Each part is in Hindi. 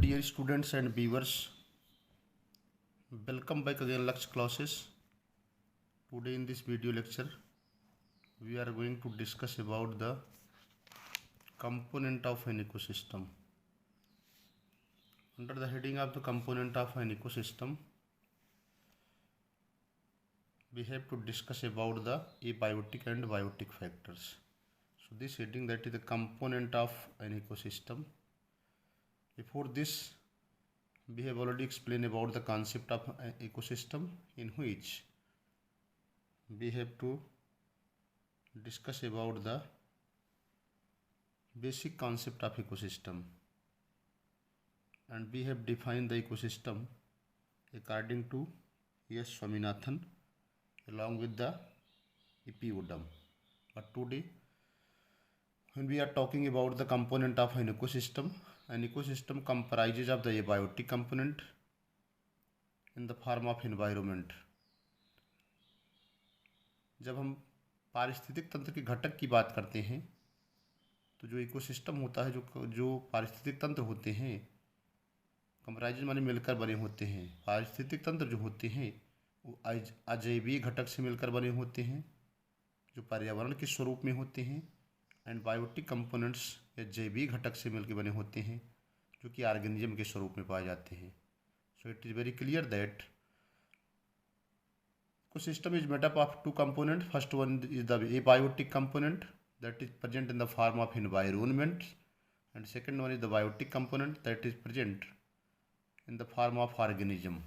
dear students and viewers, welcome back again Lux classes. Today in this video lecture we are going to discuss about the component of an ecosystem. Under the heading of the component of an ecosystem, we have to discuss about the abiotic and biotic factors. So this heading, that is the component of an ecosystem. Before this, we have already explained about the concept of an ecosystem, in which we have to discuss about the basic concept of ecosystem, and we have defined the ecosystem according to S. Swaminathan along with the Epyodum. But today, when we are talking about the component of an ecosystem comprises of the abiotic component in the form of environment. जब हम पारिस्थितिक तंत्र के घटक की बात करते हैं तो जो इकोसिस्टम होता है, जो पारिस्थितिक तंत्र होते हैं, कंप्राइज माने मिलकर बने होते हैं। पारिस्थितिक तंत्र जो होते हैं वो अजैविक घटक से मिलकर बने होते हैं जो पर्यावरण के स्वरूप में होते हैं, एंड बायोटिक कंपोनेंट्स या जैविक घटक से मिलकर बने होते हैं जो कि ऑर्गेनिज्म के स्वरूप में पाए जाते हैं। So it is very clear that ecosystem is made up of two components. First one is the abiotic component that is present in the form of environment, and second one is the biotic component that is present in the form of organism.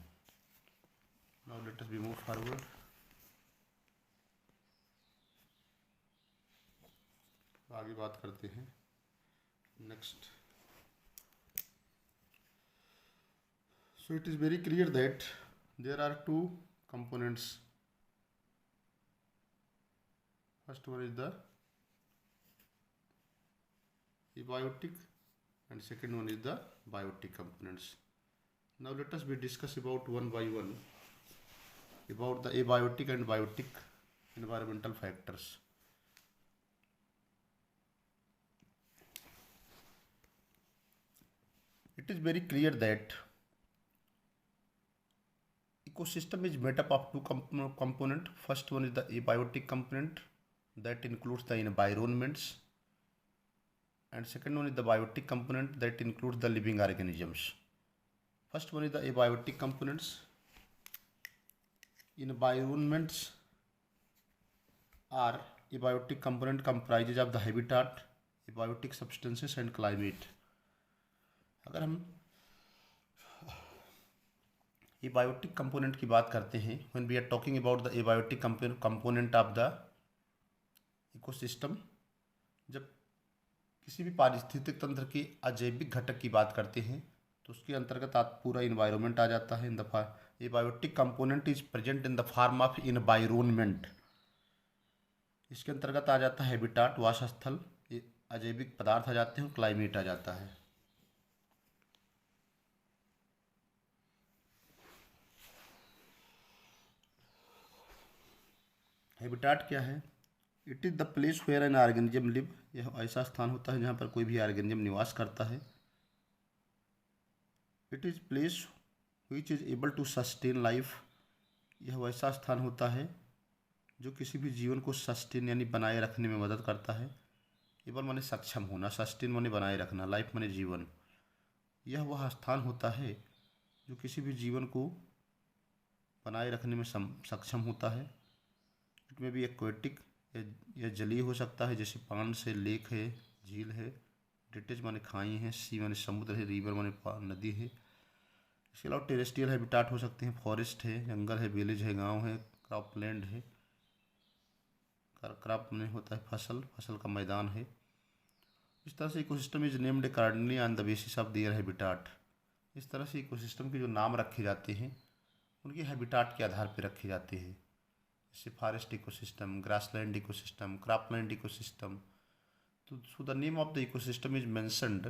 Now let us move forward. आगे बात करते हैं next. So it is very clear that there are two components. First one is the abiotic and second one is the biotic components. Now let us discuss about one by one about the abiotic and biotic environmental factors. It is very clear that ecosystem is made up of two components. First one is the abiotic component that includes the environments, and second one is the biotic component that includes the living organisms. First one is the abiotic components. Environments are abiotic component comprises of the habitat, abiotic substances and climate. अगर हम abiotic component की बात करते हैं, when we are talking about the abiotic component of the ecosystem, जब किसी भी पारिस्थितिक तंत्र के अजैविक घटक की बात करते हैं तो उसके अंतर्गत पूरा इन्वायरमेंट आ जाता है. In the abiotic component is present in the form of environment. इसके अंतर्गत आ जाता है हैबिटाट, वासस्थल, अजैविक पदार्थ आ जाते हैं, क्लाइमेट आ जाता है. हैबिटाट क्या है? It is the place where an organism live. यह ऐसा स्थान होता है जहाँ पर कोई भी ऑर्गेनिज्म निवास करता है. It is place which is able to sustain life. यह वैसा स्थान होता है जो किसी भी जीवन को सस्टेन यानी बनाए रखने में मदद करता है. एबल माने सक्षम होना, सस्टेन माने बनाए रखना, लाइफ माने जीवन. यह वह स्थान होता है जो किसी भी जीवन को बनाए रखने में सक्षम होता है. इट में भी एक्वेटिक या जलीय हो सकता है, जैसे पान से लेक है, झील है. डिटेज माने खाई है, सी माने समुद्र है, रिवर माने नदी है. इसके अलावा टेरेस्ट्रियल हैबिटाट हो सकते हैं, फॉरेस्ट है, जंगल है, विलेज है, गांव है, क्रॉपलैंड है. क्रॉप में होता है फसल का मैदान है. इस तरह से ecosystem is named accordingly on the basis of their habitat. इस तरह से इकोसिस्टम के जो नाम रखे जाते हैं उनके हैबिटाट के आधार पर रखे जाते हैं, जैसे forest ecosystem, grassland ecosystem, cropland ecosystem. तो the name of the ecosystem is mentioned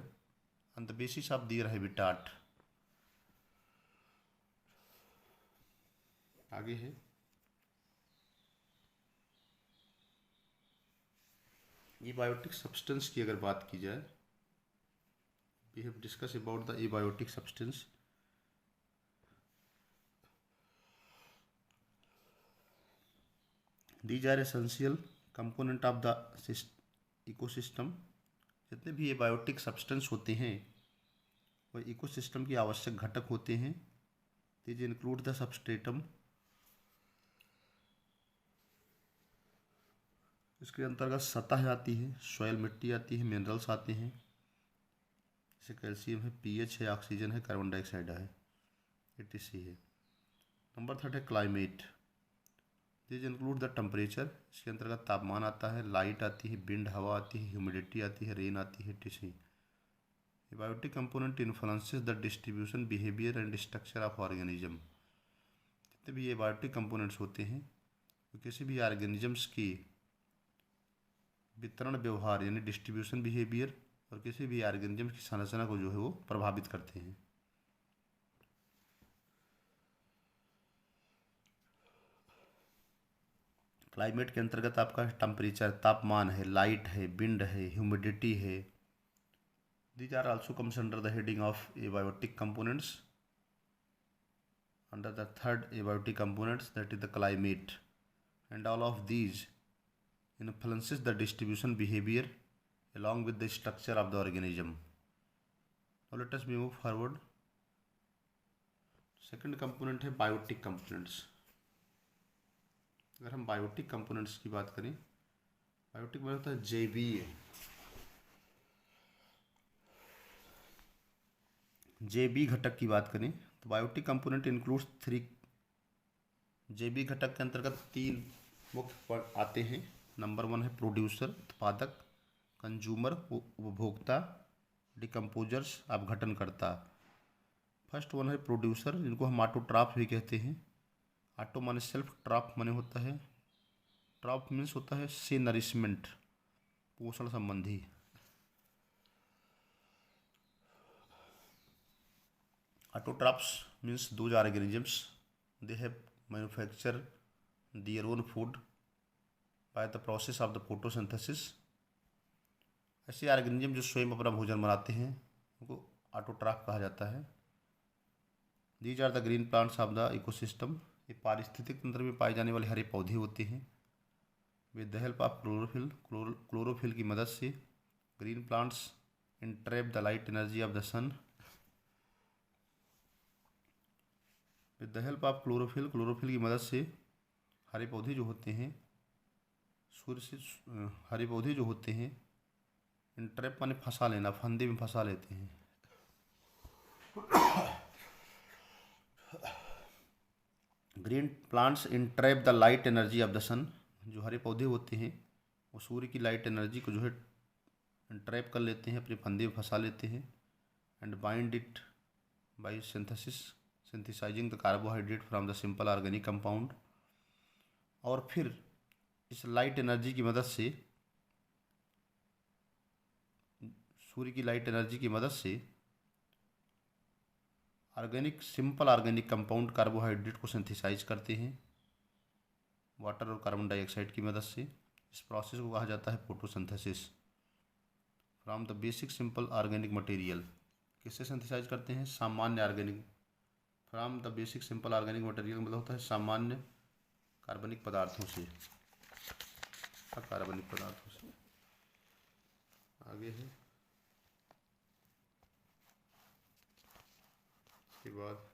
on the basis of their habitat. आगे है ये बायोटिक सब्सटेंस की अगर बात की जाए, we have discussed about the abiotic substance. These are essential component of the ecosystem. जितने भी एबायोटिक सब्सटेंस होते हैं वह इकोसिस्टम की आवश्यक घटक होते हैं. These include the substratum. इसके अंतर्गत सतह आती है, सॉइल मिट्टी आती है, मिनरल्स आते हैं जैसे कैल्शियम है, पीएच है, ऑक्सीजन है, कार्बन डाइऑक्साइड है, etc है. नंबर 3 है climate. These include the temperature. इसके अंतर्गत तापमान आता है, लाइट आती है, विंड हवा आती है, ह्यूमिडिटी आती है, रेन आती है, etc. Abiotic component influences the distribution, behaviour and structure of organism. जितने भी एबायोटिक कंपोनेंट्स होते हैं वो किसी भी ऑर्गेनिजम्स की वितरण व्यवहार यानी डिस्ट्रीब्यूशन बिहेवियर और किसी भी ऑर्गेनिज्म की संरचना को जो है वो प्रभावित करते हैं. क्लाइमेट के अंतर्गत आपका टेम्परेचर, तापमान है, लाइट है, विंड है, ह्यूमिडिटी है. These are also comes under the heading of abiotic components. Under the third abiotic components that is the climate, and all of these influences the distribution behavior along with the structure of the organism. Now let us move forward. Second component है biotic components. अगर हम बायोटिक कंपोनेंट्स की बात करें, बायोटिक मतलब होता है जैवीय. जैवीय घटक की बात करें तो बायोटिक कंपोनेंट इंक्लूड्स 3. जैवीय घटक के अंतर्गत 3 मुख्य आते हैं. नंबर 1 है प्रोड्यूसर, उत्पादक, कंज्यूमर, उपभोक्ता, डिकम्पोजर्स, अपघटनकर्ता. फर्स्ट वन है प्रोड्यूसर, जिनको हम ऑटोट्रॉफ भी कहते हैं. ऑटो माने सेल्फ, ट्रॉफ माने होता है, ट्रॉफ मीन्स होता है से नरिशमेंट, पोषण संबंधी. Autotrophs means those organisms they have manufacture their own food by the process of the photosynthesis. ऐसे ऑर्गेनिज्म जो स्वयं अपना भोजन बनाते हैं उनको ऑटोट्रॉफ कहा जाता है. These are the green plants of the ecosystem. ये पारिस्थितिक तंत्र में पाए जाने वाले हरे पौधे होते हैं. With the help of chlorophyll, chlorophyll की मदद से green plants entrap the light energy of the sun. With the help of chlorophyll, chlorophyll की मदद से हरे पौधे जो होते हैं, सूर्य से हरे पौधे जो होते हैं, इंट्रैप माने फंसा लेना, फंदे में फंसा लेते हैं. Green plants entrap the light energy of the sun. जो हरे पौधे होते हैं वो सूर्य की लाइट एनर्जी को जो है इंट्रैप कर लेते हैं, अपने फंदे में फंसा लेते हैं. And bind it by synthesis, synthesising the carbohydrate from the simple organic compound. और फिर इस लाइट एनर्जी की मदद से, सूर्य की लाइट एनर्जी की मदद से organic, simple organic compound carbohydrate को सिंथेसाइज करते हैं वाटर और कार्बन डाइऑक्साइड की मदद से. इस प्रोसेस को कहा जाता है photosynthesis. From the basic simple organic material. किससे सिंथेसाइज करते हैं? सामान्य organic. From the basic simple organic material मतलब होता है सामान्य कार्बनिक पदार्थों से, कार्बनिक पदार्थों से. आगे है इसके बाद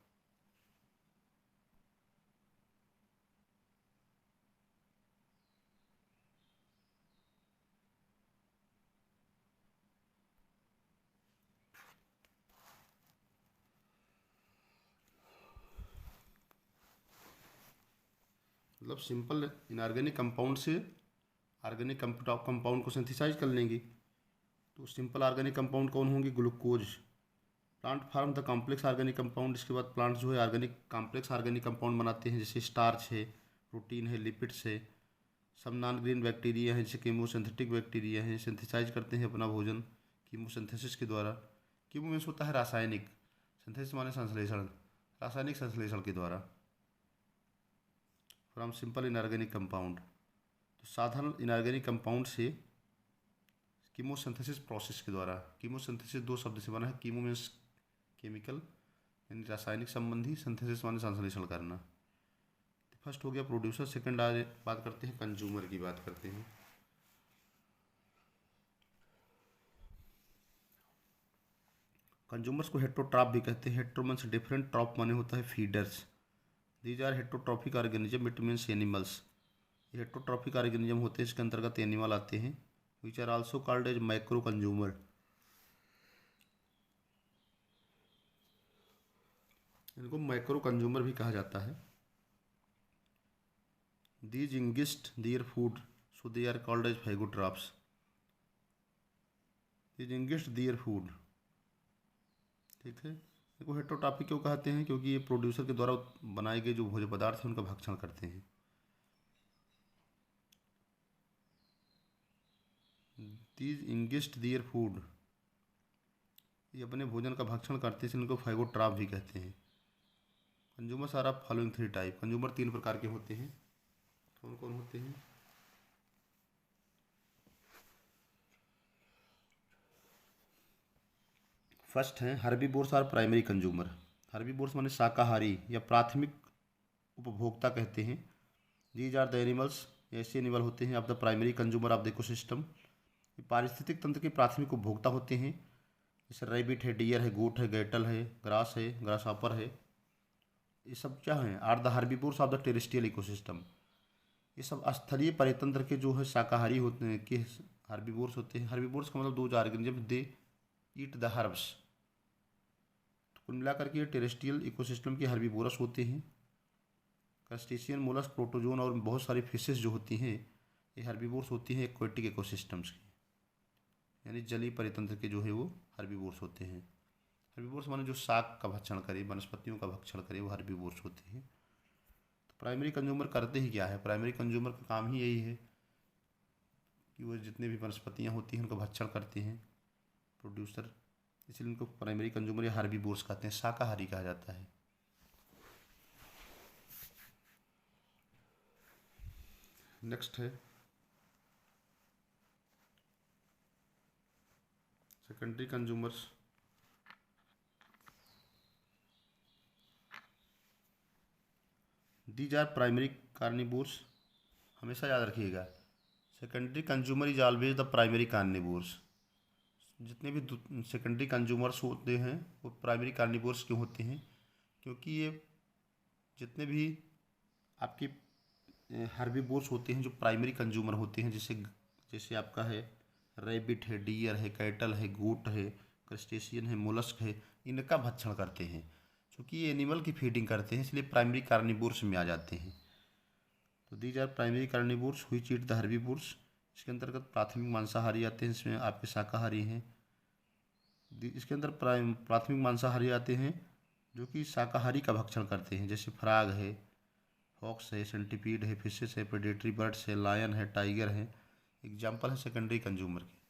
मतलब सिंपल इनऑर्गेनिक कंपाउंड से ऑर्गेनिक कंपाउंड को सिंथेसाइज कर लेंगे. तो सिंपल ऑर्गेनिक कंपाउंड कौन होंगे? Glucose. Plant form the complex organic compound. इसके बाद प्लांट्स जो है ऑर्गेनिक कॉम्प्लेक्स ऑर्गेनिक कंपाउंड बनाते हैं, जैसे स्टार्च है, प्रोटीन है, लिपिड्स है. सब नॉन ग्रीन बैक्टीरिया हैं जैसे कीमोसिंथेटिक बैक्टीरिया हैं, सिंथेसाइज करते हैं अपना भोजन कीमोसिंथेसिस के द्वारा. कीमो मीन्स होता है रासायनिक, सिंथेसिस माने संश्लेषण, रासायनिक संश्लेषण के द्वारा. From simple inorganic compound. तो साधारण इनऑर्गेनिक कंपाउंड से कीमोसिंथेसिस प्रोसेस के द्वारा। कीमोसिंथेसिस दो शब्द से बना है। कीमो मीन्स केमिकल यानी रासायनिक संबंधी, सिंथेसिस माने संश्लेषण करना। फर्स्ट हो गया प्रोड्यूसर। सेकंड आज बात करते हैं कंज्यूमर की, बात करते हैं। कंज्यूमर्स को हेट्रोट्रॉफ भी कहते हैं। हेट्रो मीन्स डिफरेंट, ट्रॉप माने होता है feeders. These are heterotrophic organism, it means animals. ये हेट्रोट्रॉफिक ऑर्गेनिज्म होते हैं, इसके अंतर्गत एनिमल आते हैं। Which are also called as micro consumer. इनको माइक्रो कंज्यूमर भी कहा जाता है। These ingest their food, so they are called as phagotrophs. These ingest their food, ठीक है। इनको हेट्रोट्रॉफिक क्यों कहते हैं? क्योंकि ये प्रोड्यूसर के द्वारा बनाए गए जो भोज्य पदार्थ हैं उनका भक्षण करते हैं। दीज इंगिस्ट देयर फूड, ये अपने भोजन का भक्षण करते हैं, इनको फाइगोट्रॉप भी कहते हैं। Consumers are of following three type. Consumer तीन प्रकार के होते हैं। कौन कौन होते हैं? फर्स्ट है herbivores are primary consumer. Herbivores माने शाकाहारी या प्राथमिक उपभोक्ता कहते हैं। दीज आर द एनिमल्स, ऐसे एनिमल होते हैं of the primary consumer of the ecosystem. ये पारिस्थितिक तंत्र के प्राथमिक उपभोक्ता होते हैं। जैसे रैबिट है, डियर है, गोट है, गैटल है, ग्रास है, ग्रास हॉपर है। ये सब क्या हैं? Are the herbivores of the terrestrial ecosystem. ये सब स्थलीय परितंत्र के जो है शाकाहारी होते हैं कि हर्बीवोर्स होते हैं। हर्बीवोर्स का मतलब दो organism, they eat the herbs. तो कुल मिलाकर के ये टेरेस्ट्रियल इकोसिस्टम के हर्बीवोरस होते हैं। क्रस्टेशियन, मोलस्क, प्रोटोजोन और बहुत सारी फिशेस जो होती हैं ये हर्बीवोर्स होती हैं एक्वेटिक इकोसिस्टम्स की, यानी जलीय परितंत्र के जो है वो हर्बीवोर्स होते हैं। हर्बीवोर्स माने जो शाक का भक्षण करे, वनस्पतियों का भक्षण करे, वो हर्बीवोर्स होते हैं। तो प्राइमरी कंज्यूमर करते ही क्या है? प्राइमरी कंज्यूमर का काम ही यही है कि वो जितने भी वनस्पतियाँ होती हैं उनका भक्षण करते हैं प्रोड्यूसर, इसलिए उनको प्राइमरी कंज्यूमर या हर्बीवोर्स कहते हैं, शाकाहारी कहा जाता है। नेक्स्ट है secondary consumers. These are primary carnivores, हमेशा याद रखिएगा। Secondary consumer is always the primary carnivores. जितने भी सेकेंडरी कंज्यूमर्स होते हैं वो प्राइमरी कार्निवोर्स क्यों होते हैं? क्योंकि ये जितने भी आपके हर्बीवोर्स होते हैं जो प्राइमरी कंज्यूमर होते हैं, जैसे जैसे आपका है रैबिट है, डियर है, कैटल है, गोट है, क्रस्टेशियन है, मोलस्क है, इनका भक्षण करते हैं। क्योंकि ये एनिमल की फीडिंग करते हैं इसलिए प्राइमरी कार्निवोर्स में आ जाते हैं। तो these are primary carnivores which eat the herbivores. इसके अंतर्गत प्राथमिक मांसाहारी आते हैं, इसमें आपके शाकाहारी हैं। इसके अंदर प्राथमिक मांसाहारी आते हैं जो कि शाकाहारी का भक्षण करते हैं, जैसे फ्रॉग है, फॉक्स है, सेंटीपीड है, फिशेस है, प्रेडेटरी बर्ड्स है, लायन है, टाइगर है। एग्जाम्पल है सेकेंडरी कंज्यूमर के।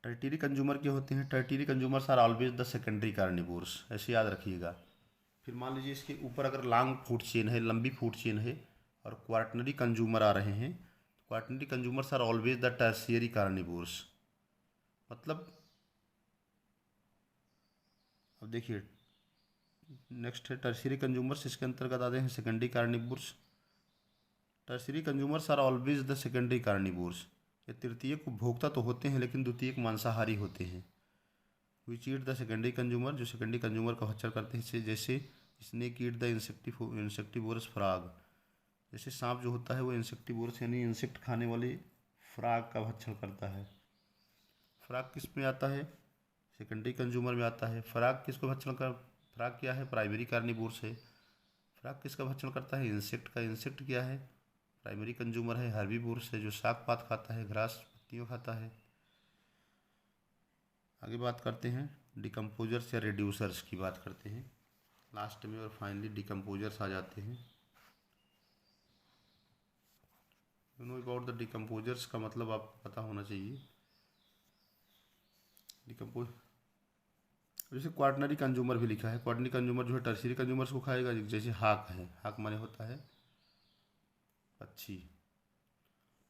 टर्टियरी कंज्यूमर के होते हैं। Tertiary consumers are always the secondary carnivores, ऐसे याद रखिएगा। फिर मान लीजिए इसके ऊपर अगर लॉन्ग फूड चेन है, लंबी फूड चेन है और क्वार्टनरी कंज्यूमर आ रहे हैं, quaternary consumers are always the tertiary carnivores. मतलब अब देखिए नेक्स्ट है टर्शियरी कंज्यूमर्स, इसके अंतर्गत आते हैं secondary carnivores. Tertiary consumers are always the secondary carnivores. ये तृतीयक उपभोक्ता तो होते हैं लेकिन द्वितीयक मांसाहारी होते हैं। विच ईट द सेकेंडरी कंज्यूमर, जो सेकेंडरी कंज्यूमर का भक्षण करते हैं, जैसे snake eat the insectivorous frog. जैसे सांप जो होता है वो इंसेक्टिवोरस यानी इंसेक्ट खाने वाले फ्रॉग का भक्षण करता है। फ्रॉग किस में आता है? सेकेंडरी कंज्यूमर में आता है। फ्रॉग किसको भक्षण कर फ्रॉग क्या है? प्राइमरी कार्निवोर्स है। फ्रॉग किसका भक्षण करता है? इंसेक्ट का। इंसेक्ट क्या है? प्राइमरी कंज्यूमर है। हर्बीवोर्स है जो शाक पात खाता है, घास पत्तियों खाता है। आगे बात करते हैं डिकम्पोजर्स या रिड्यूसर्स की बात करते हैं लास्ट में, और फाइनली डिकम्पोजर्स आ जाते हैं। You know about the decomposers का मतलब आपको पता होना चाहिए। डिकम्पोज जैसे क्वार्टनरी कंज्यूमर भी लिखा है। क्वार्टनरी कंज्यूमर जो है टर्शियरी कंज्यूमर्स को खाएगा, जैसे हाक है। हाक माने होता है पक्षी।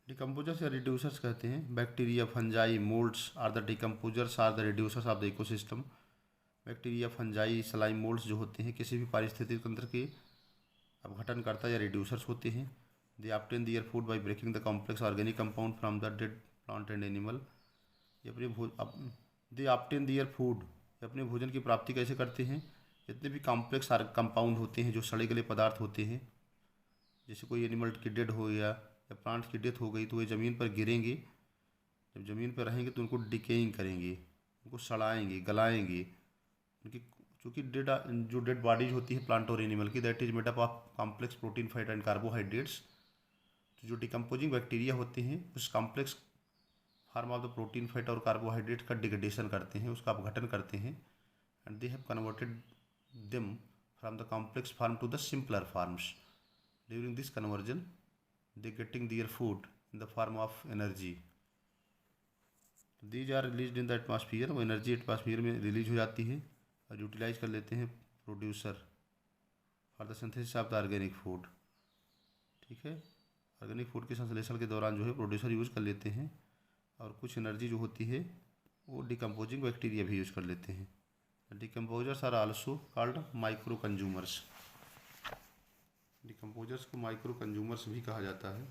डिकम्पोजर्स या रिड्यूसर्स कहते हैं। Bacteria, fungi, moulds are the decomposers are the reducers of the ecosystem. Bacteria, fungi, slime, moulds जो होते हैं किसी भी पारिस्थितिक तंत्र के अपघटनकर्ता या रिड्यूसर्स होते हैं। They obtain their food by breaking the complex organic compound from the dead plant and animal. ये दे ऑब्टेन देयर फूड, अपने भोजन की प्राप्ति कैसे करते हैं? जितने भी कॉम्प्लेक्स कंपाउंड होते हैं, जो सड़े गले पदार्थ होते हैं, जैसे कोई एनिमल की डेड हो गया या प्लांट की डेथ हो गई, तो वे ज़मीन पर गिरेंगे। जब ज़मीन पर रहेंगे तो उनको डिकेइंग करेंगे, उनको सड़ाएंगे, गलाएंगे। उनकी चूँकि जो डेड बॉडीज होती है प्लांट और एनिमल की, that is made up of complex protein, fat and carbohydrates. तो जो डिकम्पोजिंग बैक्टीरिया होते हैं उस complex form of the protein, fat और कार्बोहाइड्रेट का डिग्रेडेशन करते हैं, उसका अपघटन करते हैं। And they have converted them from the complex form to the simpler forms. During this conversion they getting their food in the form of energy. These are release in the atmosphere. वो एनर्जी एटमॉस्फियर में रिलीज हो जाती है और यूटिलाइज कर लेते हैं producer for the synthesis of the organic food. ठीक है, ऑर्गेनिक फूड के संश्लेषण के दौरान जो है प्रोड्यूसर यूज़ कर लेते हैं, और कुछ एनर्जी जो होती है वो डिकम्पोजिंग बैक्टीरिया भी यूज़ कर लेते हैं। Decomposers are also called micro consumers. Decomposers को माइक्रो कंज्यूमर्स भी कहा जाता है।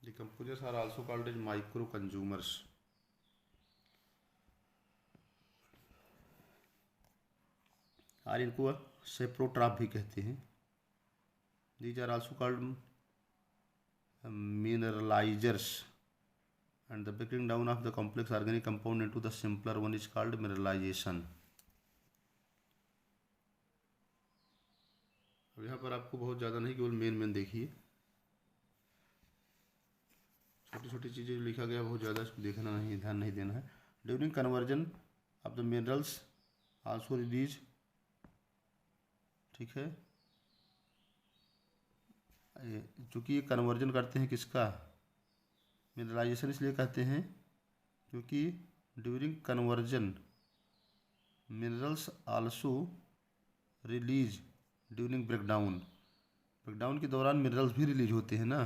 Decomposers are also called as micro consumers. और इनको सेप्रोट्रॉप भी कहते हैं। These are also called mineralizers, and the breaking down of the complex organic compound into the simpler one is called mineralization. अब यहाँ पर आपको बहुत ज़्यादा नहीं, केवल मेन देखिए, छोटी छोटी चीज़ें जो लिखा गया बहुत ज़्यादा इसको देखना नहीं, ध्यान नहीं देना है। During conversion of the minerals also release. ठीक है, चूँकि ये कन्वर्जन करते हैं किसका? मिनरलाइजेशन इसलिए कहते हैं क्योंकि during conversion minerals also release during breakdown. Breakdown के दौरान मिनरल्स भी रिलीज होते हैं ना।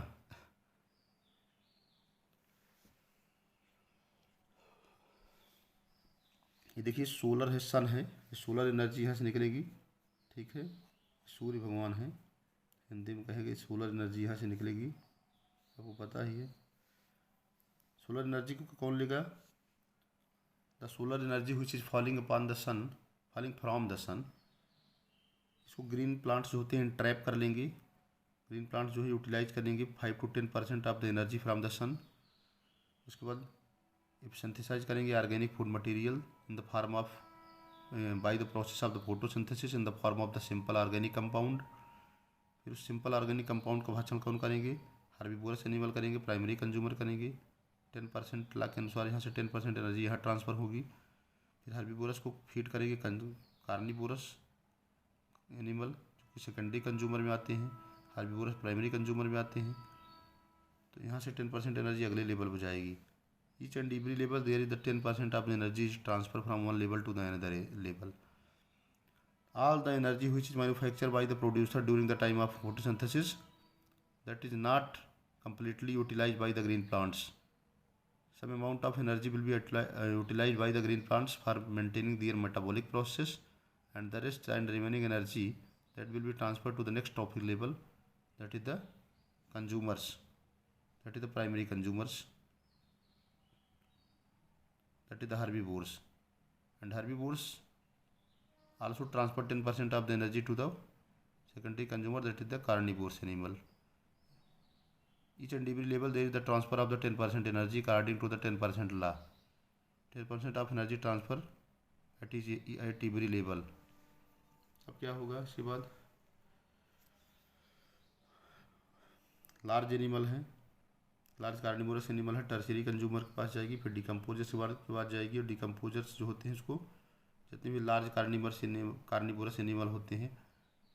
ये देखिए सोलर है, सन है, सोलर एनर्जी यहाँ से निकलेगी। ठीक है, सूर्य भगवान है, हिंदी में कहेंगे सोलर एनर्जी यहाँ से निकलेगी, आपको पता ही है। सोलर एनर्जी को कौन लेगा? The solar energy which is falling upon the sun, falling from the sun. इसको ग्रीन प्लांट्स जो होते हैं ट्रैप कर लेंगे। ग्रीन प्लांट्स जो है यूटिलाइज करेंगे 5 to 10% of the energy from the sun. उसके बाद सिंथेसाइज करेंगे organic food material in the form of by the process of the photosynthesis in the form of the simple organic compound. फिर उस सिंपल ऑर्गेनिक कंपाउंड का भाषण कौन करेंगे? हर्बीवोरस एनिमल करेंगे, प्राइमरी कंज्यूमर करेंगे। 10% ला के अनुसार यहाँ से 10% एनर्जी यहाँ ट्रांसफ़र होगी। फिर हर्बीवोरस को फीड करेंगे कार्निवोरस एनिमल, जो कि सेकेंडरी कंज्यूमर में आते हैं। हर्बीवोरस प्राइमरी कंज्यूमर में आते हैं। तो यहाँ से 10% एनर्जी अगले लेवल पर जाएगी। Each and every level there is the 10% of the energy is transfer from one level to the another level. All the energy which is manufactured by the producer during the time of photosynthesis, that is not completely utilized by the green plants. Some amount of energy will be utilized by the green plants for maintaining their metabolic process, and the rest and remaining energy that will be transferred to the next trophic level, that is the consumers, that is the primary consumers, that is the herbivores. And herbivores also transfer 10% of the energy to the secondary consumer, that is the carnivorous animal. Each and every level there is the transfer of the 10% energy according to the 10% law. 10% of energy transfer at every level. अब क्या होगा इसके बाद? लार्ज एनिमल है, लार्ज कार्निवोरस एनिमल है, टर्शियरी कंज्यूमर के पास जाएगी। फिर डिकम्पोजर्स के बाद जाएगी, और डिकम्पोजर्स जो होते हैं उसको, जितने भी लार्ज कार्निवोरस एनिमल होते हैं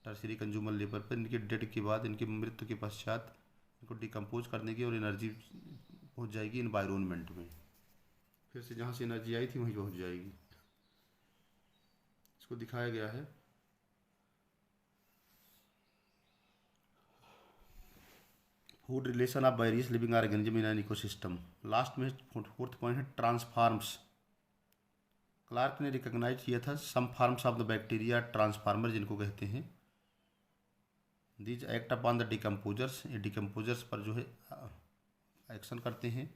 टर्शियरी कंज्यूमर लेवल पर, इनके डेड के बाद, इनकी मृत्यु के पश्चात इनको डिकम्पोज करने की और एनर्जी पहुंच जाएगी इन्वायरमेंट में। फिर से जहाँ से एनर्जी आई थी वहीं पहुंच जाएगी। इसको दिखाया गया है। Food relation of various living organism in an ecosystem. Last में फोर्थ पॉइंट है ट्रांसफार्म्स। क्लार्क ने रिकॉग्नाइज किया था some forms of the bacteria transformer जिनको कहते हैं। These act upon the decomposers, ये डिकम्पोजर्स पर जो है एक्शन करते हैं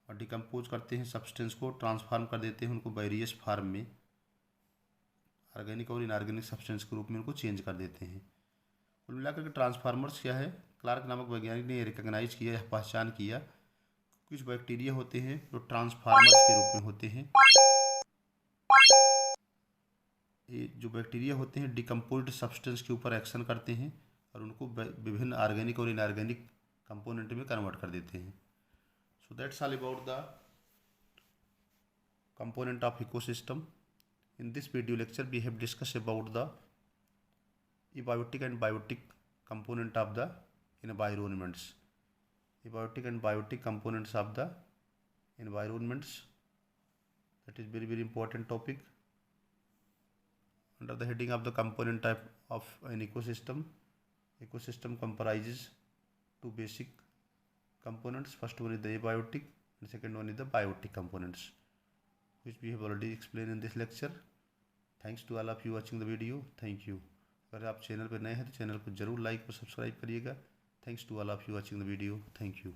और डिकम्पोज करते हैं सब्सटेंस को, ट्रांसफार्म कर देते हैं उनको वेरियस फार्म में, ऑर्गेनिक और इनऑर्गेनिक सब्सटेंस के रूप में उनको चेंज कर देते हैं। कुल मिलाकर के ट्रांसफार्मर्स क्या है, क्लार्क नामक वैज्ञानिक ने रिकॉग्नाइज किया, यह पहचान किया कुछ बैक्टीरिया होते हैं जो ट्रांसफार्मर्स के रूप में होते हैं। ये जो बैक्टीरिया होते हैं डिकम्पोज्ड सब्सटेंस के ऊपर एक्शन करते हैं और उनको विभिन्न ऑर्गेनिक और इनऑर्गेनिक कंपोनेंट में कन्वर्ट कर देते हैं। So that's all about the component of ecosystem. In this video lecture we have discussed about the abiotic and biotic component of the environments. Abiotic and biotic components of the environments, that is very important topic. Under the heading of the component type of an ecosystem, ecosystem comprises two basic components. First one is the abiotic and second one is the biotic components, which we have already explained in this lecture. Thanks to all of you watching the video. Thank you. अगर आप चैनल पर नए हैं तो चैनल को जरूर लाइक और सब्सक्राइब करिएगा. Thanks to all of you watching the video. Thank you.